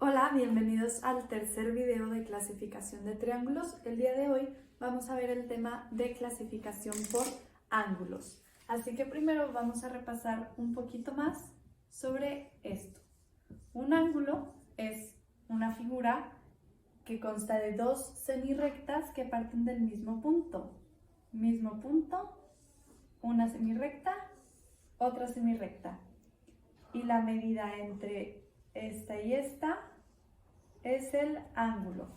Hola, bienvenidos al tercer video de clasificación de triángulos. El día de hoy vamos a ver el tema de clasificación por ángulos. Así que primero vamos a repasar un poquito más sobre esto. Un ángulo es una figura que consta de dos semirrectas que parten del mismo punto. Mismo punto, una semirrecta, otra semirrecta. Y la medida entre esta y esta es el ángulo.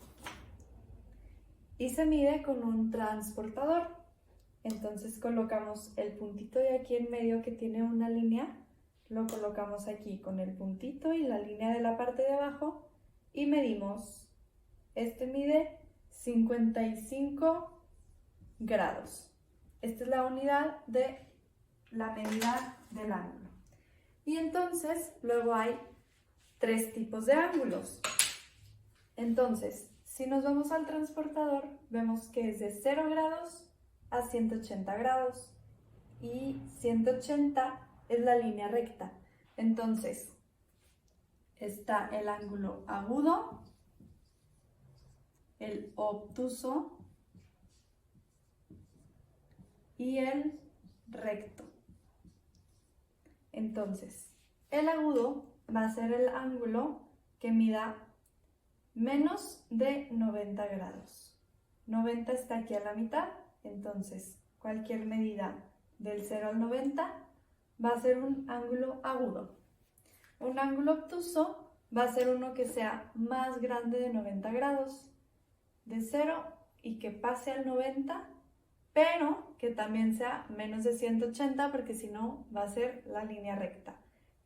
Y se mide con un transportador. Entonces colocamos el puntito de aquí en medio que tiene una línea, lo colocamos aquí con el puntito y la línea de la parte de abajo y medimos. Este mide 55 grados. Esta es la unidad de la medida del ángulo. Y entonces luego hay tres tipos de ángulos. Entonces, si nos vamos al transportador, vemos que es de 0 grados a 180 grados y 180 es la línea recta. Entonces, está el ángulo agudo, el obtuso y el recto. Entonces, el agudo va a ser el ángulo que mida menos de 90 grados. 90 está aquí a la mitad, entonces cualquier medida del 0 al 90 va a ser un ángulo agudo. Un ángulo obtuso va a ser uno que sea más grande de 90 grados, de 0 y que pase al 90, pero que también sea menos de 180 porque si no va a ser la línea recta.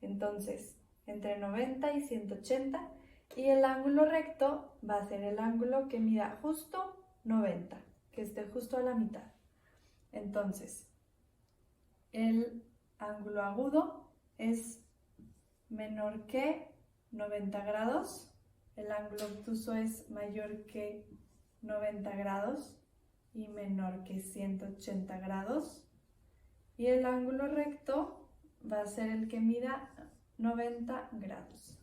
Entonces, entre 90 y 180. Y el ángulo recto va a ser el ángulo que mida justo 90, que esté justo a la mitad. Entonces, el ángulo agudo es menor que 90 grados, el ángulo obtuso es mayor que 90 grados y menor que 180 grados, y el ángulo recto va a ser el que mida 90 grados.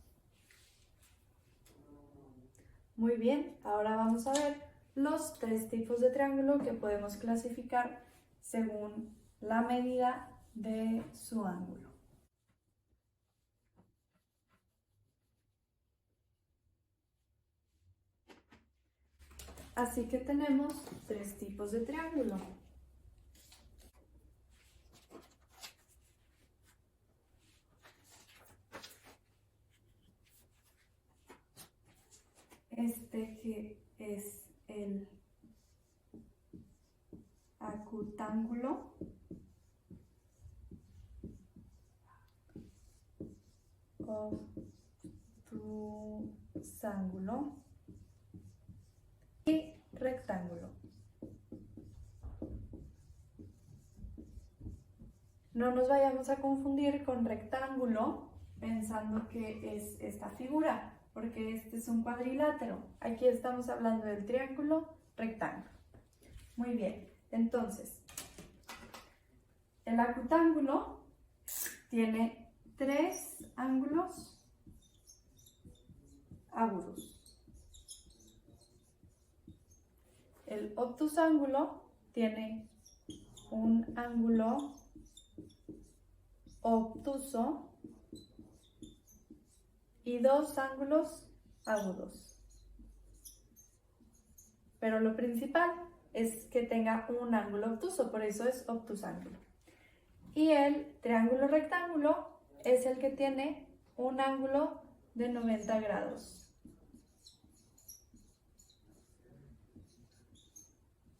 Muy bien, ahora vamos a ver los tres tipos de triángulo que podemos clasificar según la medida de su ángulo. Así que tenemos tres tipos de triángulo. Este que es el acutángulo, obtusángulo y rectángulo. No nos vayamos a confundir con rectángulo pensando que es esta figura, porque este es un cuadrilátero. Aquí estamos hablando del triángulo rectángulo. Muy bien, entonces, el acutángulo tiene tres ángulos agudos. El obtusángulo tiene un ángulo obtuso y dos ángulos agudos. Pero lo principal es que tenga un ángulo obtuso, por eso es obtusángulo. Y el triángulo rectángulo es el que tiene un ángulo de 90 grados.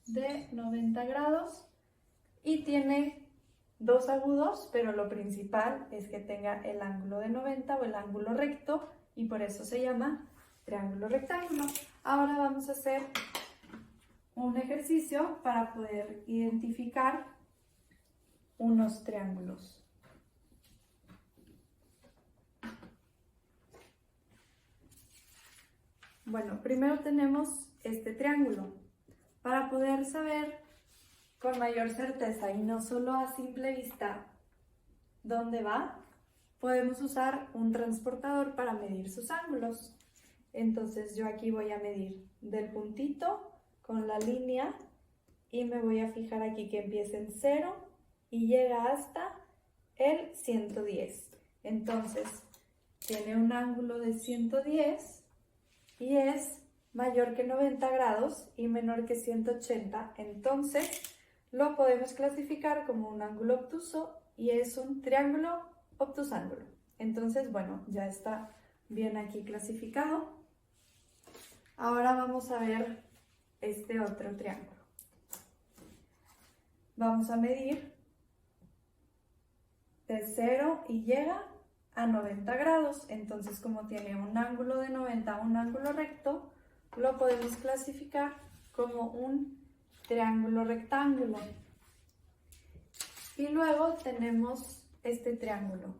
De 90 grados y tiene dos agudos, pero lo principal es que tenga el ángulo de 90 o el ángulo recto y por eso se llama triángulo rectángulo. Ahora vamos a hacer un ejercicio para poder identificar unos triángulos. Bueno, primero tenemos este triángulo. Para poder saber con mayor certeza y no solo a simple vista dónde va, podemos usar un transportador para medir sus ángulos. Entonces yo aquí voy a medir del puntito con la línea y me voy a fijar aquí que empieza en 0 y llega hasta el 110. Entonces tiene un ángulo de 110 y es mayor que 90 grados y menor que 180. Entonces lo podemos clasificar como un ángulo obtuso y es un triángulo obtusángulo. Entonces, bueno, ya está bien aquí clasificado. Ahora vamos a ver este otro triángulo. Vamos a medir de 0 y llega a 90 grados. Entonces, como tiene un ángulo de 90, un ángulo recto, lo podemos clasificar como un triángulo rectángulo. Y luego tenemos este triángulo.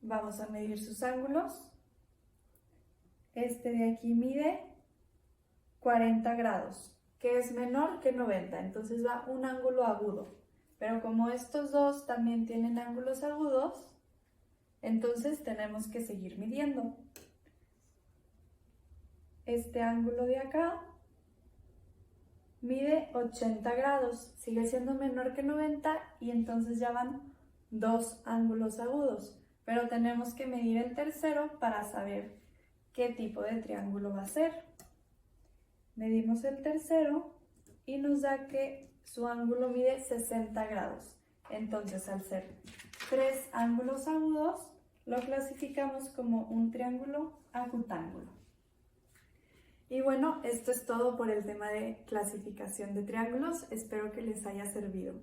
Vamos a medir sus ángulos. Este de aquí mide 40 grados, que es menor que 90, entonces va un ángulo agudo. Pero como estos dos también tienen ángulos agudos, entonces tenemos que seguir midiendo. Este ángulo de acá mide 80 grados, sigue siendo menor que 90 y entonces ya van dos ángulos agudos. Pero tenemos que medir el tercero para saber qué tipo de triángulo va a ser. Medimos el tercero y nos da que su ángulo mide 60 grados. Entonces, al ser tres ángulos agudos, lo clasificamos como un triángulo acutángulo. Y bueno, esto es todo por el tema de clasificación de triángulos. Espero que les haya servido.